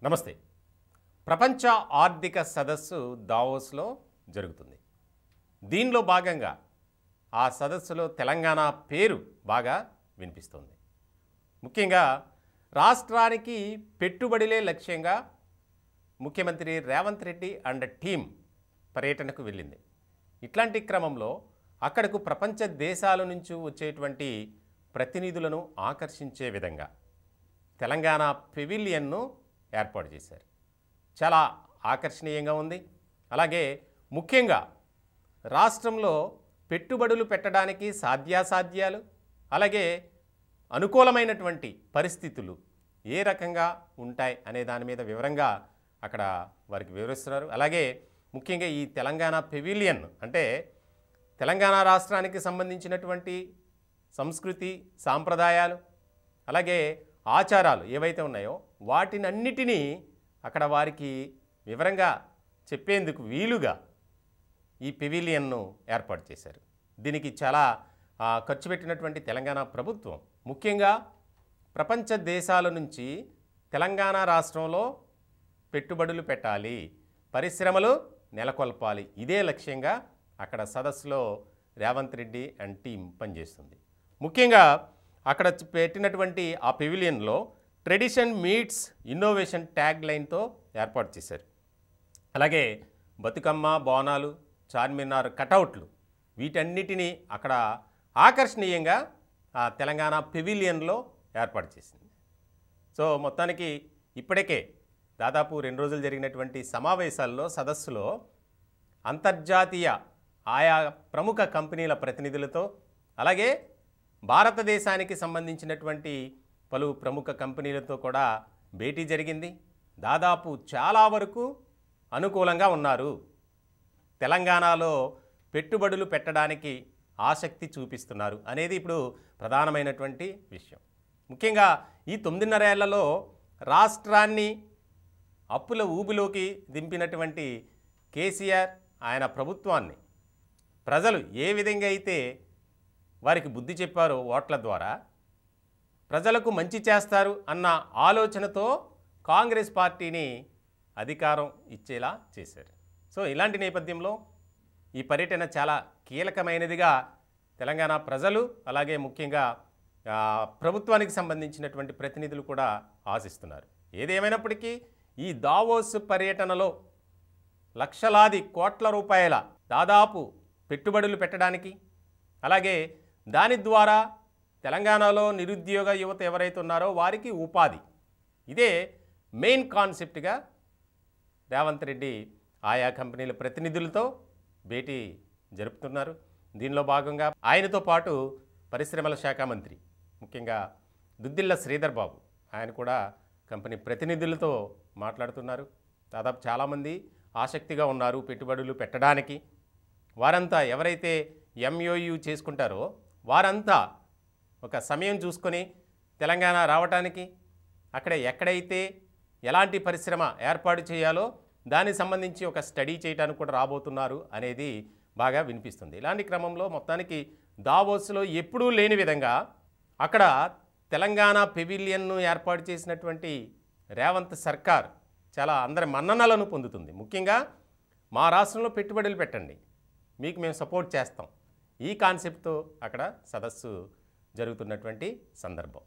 నమస్తే. ప్రపంచ ఆర్థిక సదస్సు దావోస్లో జరుగుతుంది. దీనిలో భాగంగా ఆ సదస్సులో తెలంగాణ పేరు బాగా వినిపిస్తుంది. ముఖ్యంగా రాష్ట్రానికి పెట్టుబడులే లక్ష్యంగా ముఖ్యమంత్రి రేవంత్ రెడ్డి అండ్ టీం పర్యటనకు వెళ్ళింది. ఇట్లాంటి క్రమంలో అక్కడకు ప్రపంచ దేశాల నుంచి వచ్చేటువంటి ప్రతినిధులను ఆకర్షించే విధంగా తెలంగాణ పెవిలియన్ను ఏర్పాటు చేశారు. చాలా ఆకర్షణీయంగా ఉంది. అలాగే ముఖ్యంగా రాష్ట్రంలో పెట్టుబడులు పెట్టడానికి సాధ్యాసాధ్యాలు, అలాగే అనుకూలమైనటువంటి పరిస్థితులు ఏ రకంగా ఉంటాయి అనే దాని మీద వివరంగా అక్కడ వారికి వివరిస్తున్నారు. అలాగే ముఖ్యంగా ఈ తెలంగాణ పెవిలియన్ అంటే తెలంగాణ రాష్ట్రానికి సంబంధించినటువంటి సంస్కృతి, సాంప్రదాయాలు, అలాగే ఆచారాలు ఏవైతే ఉన్నాయో వాటినన్నిటినీ అక్కడ వారికి వివరంగా చెప్పేందుకు వీలుగా ఈ పెవిలియన్ను ఏర్పాటు చేశారు. దీనికి చాలా ఖర్చు పెట్టినటువంటి తెలంగాణ ప్రభుత్వం ముఖ్యంగా ప్రపంచ దేశాల నుంచి తెలంగాణ రాష్ట్రంలో పెట్టుబడులు పెట్టాలి, పరిశ్రమలు నెలకొల్పాలి, ఇదే లక్ష్యంగా అక్కడ సదస్సులో రేవంత్ రెడ్డి అండ్ టీం పనిచేస్తుంది. ముఖ్యంగా అక్కడ పెట్టినటువంటి ఆ పెవిలియన్లో ట్రెడిషన్ మీట్స్ ఇన్నోవేషన్ ట్యాగ్ లైన్తో ఏర్పాటు చేశారు. అలాగే బతుకమ్మ, బోనాలు, చార్మినార్ కటౌట్లు వీటన్నిటినీ అక్కడ ఆకర్షణీయంగా ఆ తెలంగాణ పెవిలియన్లో ఏర్పాటు చేసింది. సో మొత్తానికి ఇప్పటికే దాదాపు 2 రోజులు జరిగినటువంటి సమావేశాల్లో సదస్సులో అంతర్జాతీయ ఆయా ప్రముఖ కంపెనీల ప్రతినిధులతో, అలాగే భారతదేశానికి సంబంధించినటువంటి పలు ప్రముఖ కంపెనీలతో కూడా భేటీ జరిగింది. దాదాపు చాలా వరకు అనుకూలంగా ఉన్నారు. తెలంగాణలో పెట్టుబడులు పెట్టడానికి ఆసక్తి చూపిస్తున్నారు అనేది ఇప్పుడు ప్రధానమైనటువంటి విషయం. ముఖ్యంగా ఈ 9.5 ఏళ్లలో రాష్ట్రాన్ని అప్పుల ఊబిలోకి దింపినటువంటి కేసీఆర్ ఆయన ప్రభుత్వాన్ని ప్రజలు ఏ విధంగా అయితే వారికి బుద్ధి చెప్పారో ఓట్ల ద్వారా ప్రజలకు మంచి చేస్తారు అన్న ఆలోచనతో కాంగ్రెస్ పార్టీని అధికారం ఇచ్చేలా చేశారు. సో ఇలాంటి నేపథ్యంలో ఈ పర్యటన చాలా కీలకమైనదిగా తెలంగాణ ప్రజలు, అలాగే ముఖ్యంగా ప్రభుత్వానికి సంబంధించినటువంటి ప్రతినిధులు కూడా ఆశిస్తున్నారు. ఏదేమైనప్పటికీ ఈ దావోస్ పర్యటనలో లక్షలాది కోట్ల రూపాయల దాదాపు పెట్టుబడులు పెట్టడానికి, అలాగే దాని ద్వారా తెలంగాణలో నిరుద్యోగ యువత ఎవరైతే ఉన్నారో వారికి ఉపాధి, ఇదే మెయిన్ కాన్సెప్ట్గా రేవంత్ రెడ్డి ఆయా కంపెనీల ప్రతినిధులతో భేటీ జరుపుతున్నారు. దీనిలో భాగంగా ఆయనతో పాటు పరిశ్రమల శాఖ మంత్రి ముఖ్యంగా దుద్దిళ్ల శ్రీధర్ బాబు ఆయన కూడా కంపెనీ ప్రతినిధులతో మాట్లాడుతున్నారు. దాదాపు చాలామంది ఆసక్తిగా ఉన్నారు పెట్టుబడులు పెట్టడానికి. వారంతా ఎవరైతే ఎంఓయూ చేసుకుంటారో వారంతా ఒక సమయం చూసుకొని తెలంగాణ రావడానికి, అక్కడ ఎక్కడైతే ఎలాంటి పరిశ్రమ ఏర్పాటు చేయాలో దానికి సంబంధించి ఒక స్టడీ చేయడానికి కూడా రాబోతున్నారు అనేది బాగా వినిపిస్తుంది. ఇలాంటి క్రమంలో మొత్తానికి దావోస్లో ఎప్పుడూ లేని విధంగా అక్కడ తెలంగాణ పెవిలియన్ను ఏర్పాటు చేసినటువంటి రేవంత్ సర్కార్ చాలా అందరి మన్ననలను పొందుతుంది. ముఖ్యంగా మా రాష్ట్రంలో పెట్టుబడులు పెట్టండి, మీకు మేము సపోర్ట్ చేస్తాం, ఈ కాన్సెప్ట్తో అక్కడ సదస్సు జరుగుతున్నటువంటి సందర్భం.